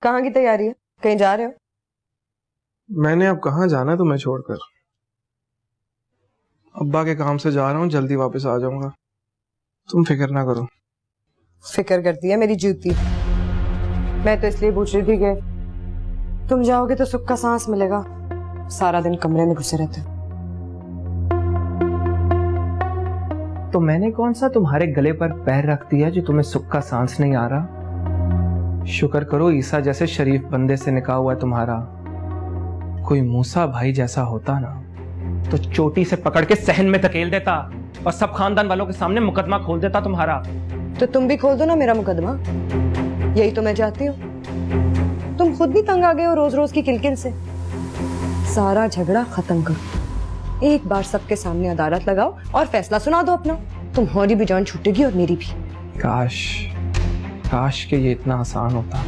कहाँ की तैयारी है? कहीं जा रहे हो? मैंने अब कहाँ जाना है तुम्हें छोड़कर। अब्बा के काम से जा रहा हूँ, जल्दी वापस आ जाऊंगा। तुम फिक्र ना करो। फिक्र करती है मेरी जूती। मैं तो इसलिए पूछ रही थी कि तुम जाओगे तो सुख का सांस मिलेगा। सारा दिन कमरे में घुसे रहते हो। तो मैंने कौन सा तुम्हारे गले पर पैर रख दिया जो तुम्हें सुख का सांस नहीं आ रहा? शुक्र करो ईसा जैसे शरीफ बंदे से निकाह हुआ है तुम्हारा। कोई मूसा भाई जैसा होता ना तो चोटी से पकड़ के सहन में धकेल देता और सब खानदान वालों के सामने मुकदमा खोल देता तुम्हारा। तो तुम भी खोल दो ना मेरा मुकदमा। यही तो मैं चाहती हूँ। तुम खुद भी तंग आ गए हो रोज रोज की किलकिल से। सारा झगड़ा खत्म करो। एक बार सबके सामने अदालत लगाओ और फैसला सुना दो अपना। तुम्हारी भी जान छूटेगी और मेरी भी। काश के ये इतना आसान होता।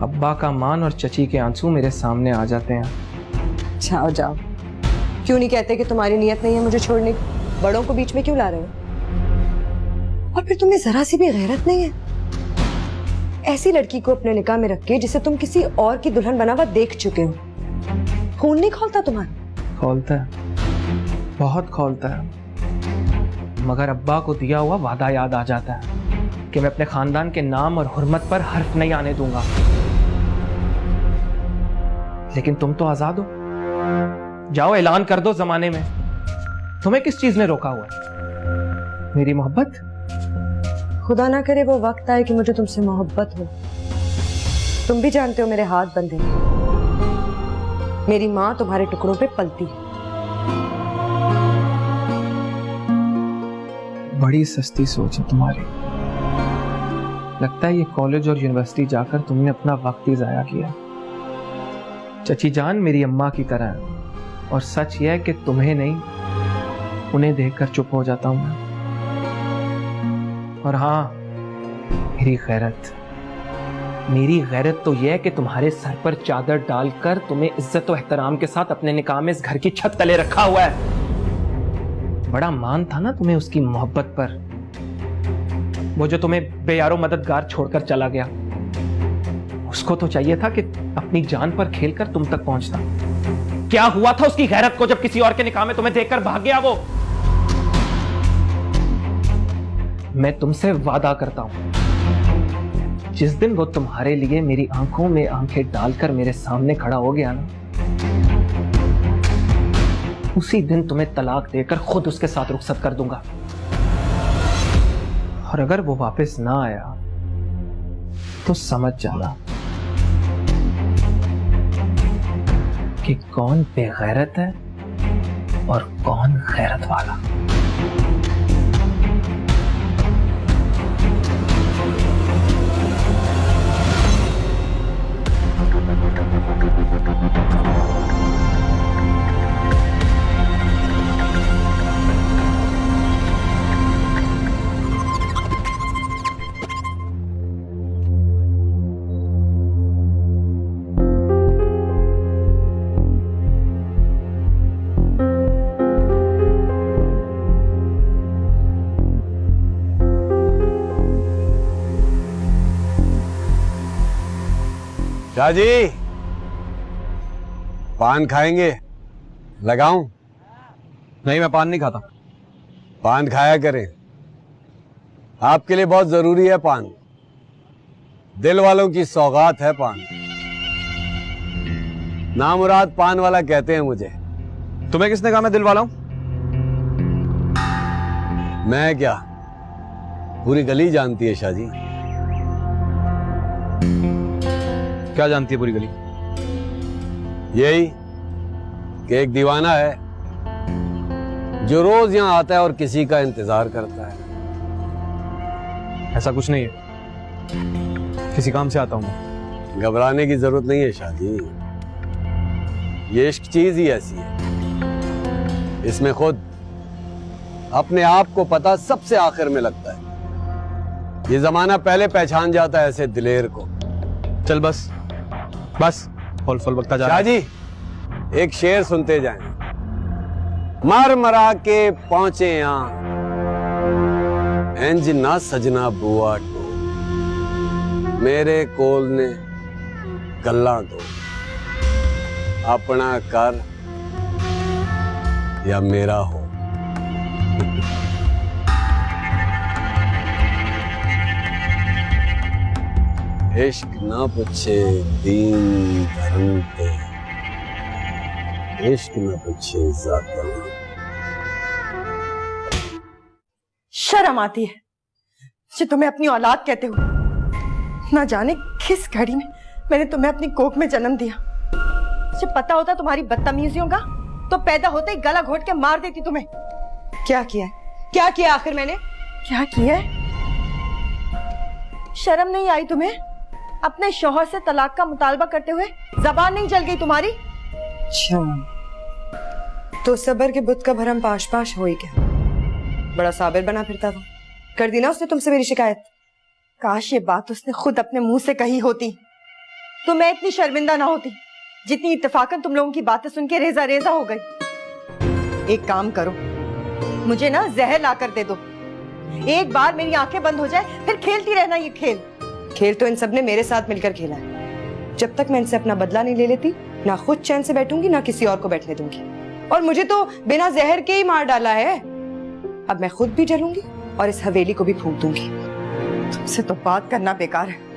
अब्बा का मान और चची के आंसू मेरे सामने आ जाते हैं। जाओ जाओ। क्यों नहीं कहते कि तुम्हारी नीयत नहीं है मुझे छोड़ने की? बड़ों को बीच में क्यों ला रहे हो? और फिर तुम्हें जरा सी भी गैरत नहीं है? ऐसी लड़की को अपने निकाह में रख के जिसे तुम किसी और की दुल्हन बना हुआ देख चुके हो, खून नहीं खौलता तुम्हारा? खौलता है, बहुत खौलता है। मगर अब्बा को दिया हुआ वादा याद आ जाता है कि मैं अपने खानदान के नाम और हुर्मत पर हर्फ नहीं आने दूंगा। लेकिन तुम तो आजाद हो। जाओ ऐलान कर दो जमाने में। तुम्हें किस चीज ने रोका हुआ है? मेरी मोहब्बत? खुदा ना करे वो वक्त आए कि मुझे तुमसे मोहब्बत हो। तुम भी जानते हो मेरे हाथ बंधे। मेरी माँ तुम्हारे टुकड़ों पे पलती है। बड़ी सस्ती सोच है तुम्हारी। लगता है ये कॉलेज और यूनिवर्सिटी जाकर तुमने अपना वक्त ही जाया किया। चची जान मेरी अम्मा की तरह है और सच यह है कि तुम्हें नहीं उन्हें देखकर चुप हो जाता हूं मैं। और हाँ, मेरी गैरत तो यह है कि तुम्हारे सर पर चादर डालकर तुम्हें इज्जत और एहतराम के साथ अपने निकाह में इस घर की छत तले रखा हुआ है। बड़ा मान था ना तुम्हें उसकी मोहब्बत पर, वो जो तुम्हें बेयारो मददगार छोड़कर चला गया। उसको तो चाहिए था कि अपनी जान पर खेलकर तुम तक पहुंचता। क्या हुआ था उसकी गैरत को जब किसी और के निकाह में तुम्हें देखकर भाग गया वो? मैं तुमसे वादा करता हूं, जिस दिन वो तुम्हारे लिए मेरी आंखों में आंखें डालकर मेरे सामने खड़ा हो गया ना, उसी दिन तुम्हें तलाक देकर खुद उसके साथ रुखसत कर दूंगा। और अगर वो वापस ना आया तो समझ जाना कि कौन बेगैरत है और कौन गैरत वाला। शाह जी, पान खाएंगे? लगाऊं? नहीं, मैं पान नहीं खाता। पान खाया करें, आपके लिए बहुत जरूरी है पान। दिल वालों की सौगात है पान। नामुराद पान वाला कहते हैं मुझे। तुम्हें किसने कहा मैं दिल वाला हूं? मैं क्या, पूरी गली जानती है शाह जी। क्या जानती है पूरी गली? यही कि एक दीवाना है जो रोज यहां आता है और किसी का इंतजार करता है। ऐसा कुछ नहीं है, किसी काम से आता हूं मैं। घबराने की जरूरत नहीं है शाह जी। ये इश्क चीज ही ऐसी है, इसमें खुद अपने आप को पता सबसे आखिर में लगता है। ये जमाना पहले पहचान जाता है ऐसे दिलेर को। चल बस फल बकता जा रहा शाह जी, एक शेर सुनते जाएं। मर मरा के पहुंचे यहां, इंज ना सजना बुआ टो, मेरे कोल ने गल्ला दो, अपना कर या मेरा हो। इश्क ना पूछे दीन धर्म पे, इश्क ना पूछे जात। शर्म आती है जो तुम्हें अपनी औलाद कहते हो। ना जाने किस घड़ी में मैंने तुम्हें अपनी कोख में जन्म दिया। मुझे पता होता तुम्हारी बदतमीजियों का तो पैदा होते ही गला घोट के मार देती तुम्हें। क्या किया है? क्या किया आखिर मैंने? क्या किया है? शर्म नहीं आई तुम्हें? अपने शौहर से तलाक का मुतालबा करते हुए जबान नहीं जल गई तुम्हारी? अच्छा, तो सबर के बुत का भरम पाश पाश हो ही गया। बड़ा साबिर बना फिरता था। कर दी ना उसने तुमसे मेरी शिकायत। काश ये बात उसने खुद अपने मुंह से कही होती तो मैं इतनी शर्मिंदा ना होती जितनी इत्तेफाकन तुम लोगों की बातें सुन के रेजा रेजा हो गई। एक काम करो, मुझे ना जहर ला कर दे दो। एक बार मेरी आंखें बंद हो जाए फिर खेलती रहना ये खेल। खेल तो इन सब ने मेरे साथ मिलकर खेला है। जब तक मैं इनसे अपना बदला नहीं ले लेती, ना खुद चैन से बैठूंगी ना किसी और को बैठने दूंगी। और मुझे तो बिना जहर के ही मार डाला है। अब मैं खुद भी जलूंगी और इस हवेली को भी फूंक दूंगी। तुमसे तो बात करना बेकार है।